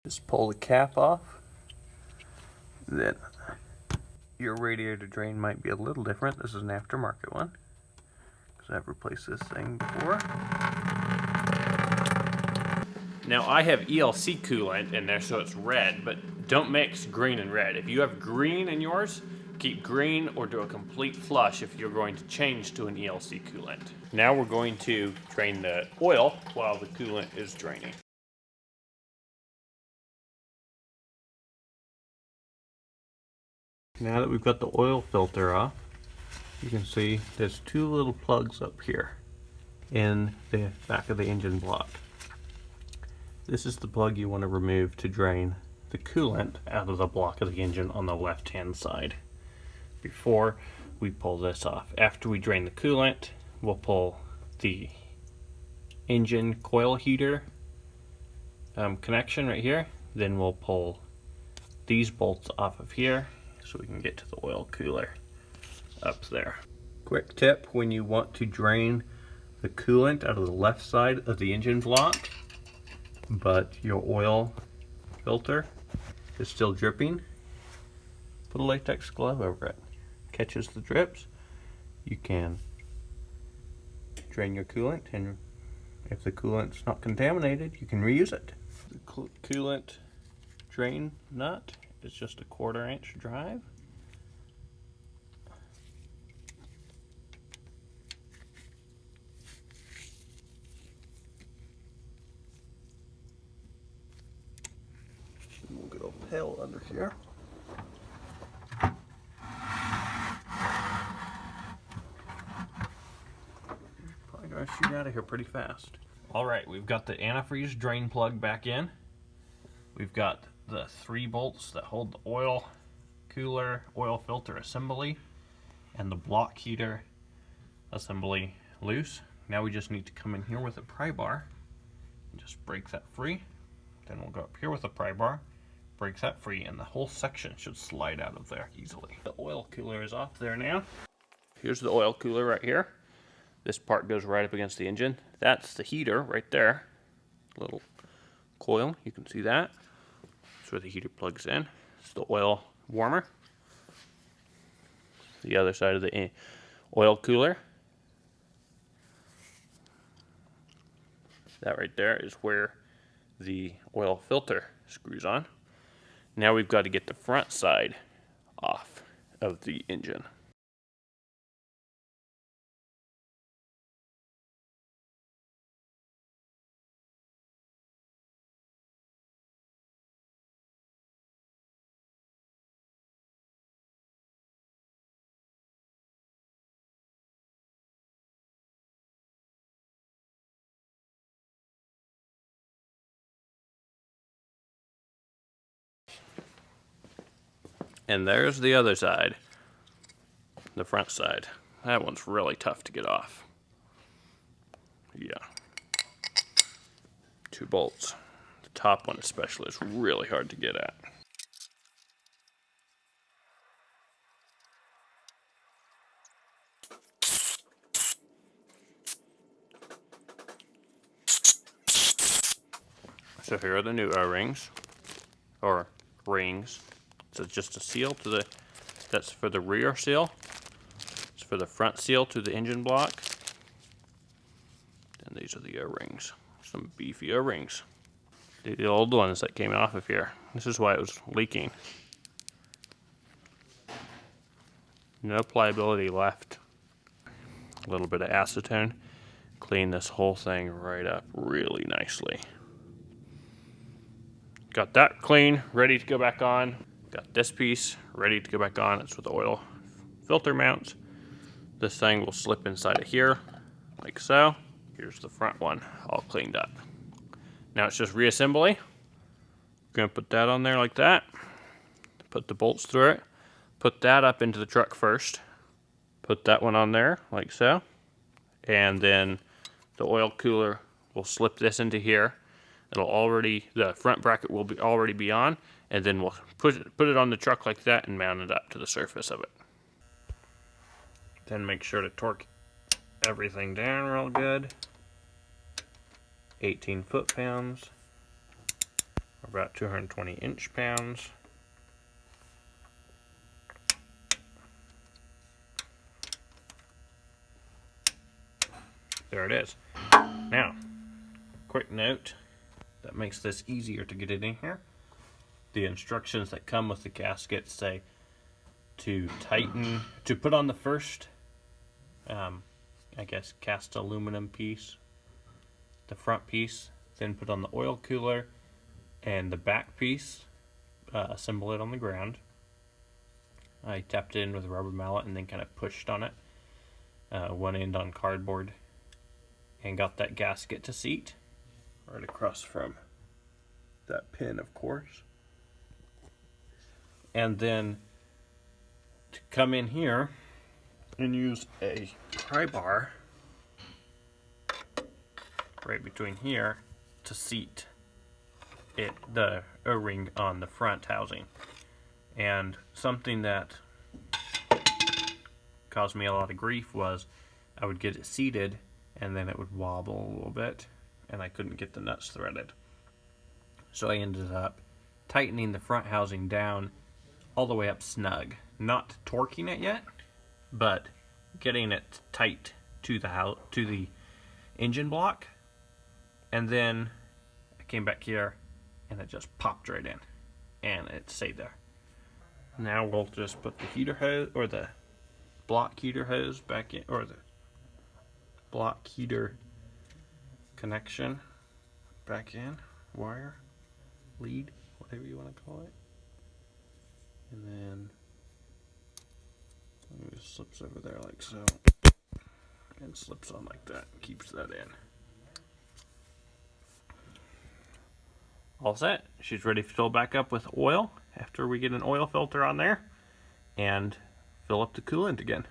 Just pull the cap off. Then your radiator drain might be a little different. This is an aftermarket one, because I've replaced this thing before. Now I have ELC coolant in there, so it's red, but don't mix green and red. If you have green in yours, keep green or do a complete flush if you're going to change to an ELC coolant. Now we're going to drain the oil while the coolant is draining. Now that we've got the oil filter off, you can see there's two little plugs up here in the back of the engine block. This is the plug you want to remove to drain the coolant out of the block of the engine on the left hand side before we pull this off. After we drain the coolant, we'll pull the engine coil heater connection right here. Then we'll pull these bolts off of here so we can get to the oil cooler up there. Quick tip: when you want to drain the coolant out of the left side of the engine block, but your oil filter is still dripping, put a latex glove over it. Catches the drips. You can drain your coolant, and if the coolant's not contaminated, you can reuse it. The coolant drain nut is just a 1/4 inch drive. We'll get a pail under here. Probably gonna shoot out of here pretty fast. Alright, we've got the antifreeze drain plug back in. We've got the 3 bolts that hold the oil cooler, oil filter assembly, and the block heater assembly loose. Now we just need to come in here with a pry bar and just break that free. Then we'll go up here with a pry bar, break that free, and the whole section should slide out of there easily. The oil cooler is off there now. Here's the oil cooler right here. This part goes right up against the engine. That's the heater right there. Little coil, you can see that. That's where the heater plugs in. It's the oil warmer. The other side of the oil cooler. That right there is where the oil filter screws on. Now we've got to get the front side off of the engine. And there's the other side, the front side. That one's really tough to get off. Yeah. 2 bolts. The top one especially is really hard to get at. So here are the new O-rings, or rings. So it's just a seal to the, that's for the rear seal. It's for the front seal to the engine block. And these are the O-rings. Some beefy O-rings. The old ones that came off of here. This is why it was leaking. No pliability left. A little bit of acetone. Clean this whole thing right up really nicely. Got that clean, ready to go back on. Got this piece ready to go back on. It's where the oil filter mounts. This thing will slip inside of here, like so. Here's the front one, all cleaned up. Now it's just reassembly. Gonna put that on there like that. Put the bolts through it. Put that up into the truck first. Put that one on there, like so. And then the oil cooler will slip this into here. It'll already, the front bracket will be already be on, and then we'll put it on the truck like that and mount it up to the surface of it. Then make sure to torque everything down real good. 18 foot-pounds, or about 220 inch-pounds. There it is. Now, quick note that makes this easier to get it in here. The instructions that come with the gasket say to tighten, to put on the first, I guess, cast aluminum piece, the front piece, then put on the oil cooler, and the back piece, assemble it on the ground. I tapped it in with a rubber mallet and then kind of pushed on it, one end on cardboard, and got that gasket to seat right across from that pin, of course. And then to come in here and use a pry bar right between here to seat it, the O-ring on the front housing. And something that caused me a lot of grief was I would get it seated and then it would wobble a little bit and I couldn't get the nuts threaded. So I ended up tightening the front housing down all the way up snug. Not torquing it yet, but getting it tight to the engine block. And then I came back here and it just popped right in and it stayed there. Now we'll just put the heater hose, or the block heater hose back in, or the block heater connection back in, wire, lead, whatever you want to call it. And then it just slips over there like so, and slips on like that, keeps that in. All set. She's ready to fill back up with oil after we get an oil filter on there and fill up the coolant again.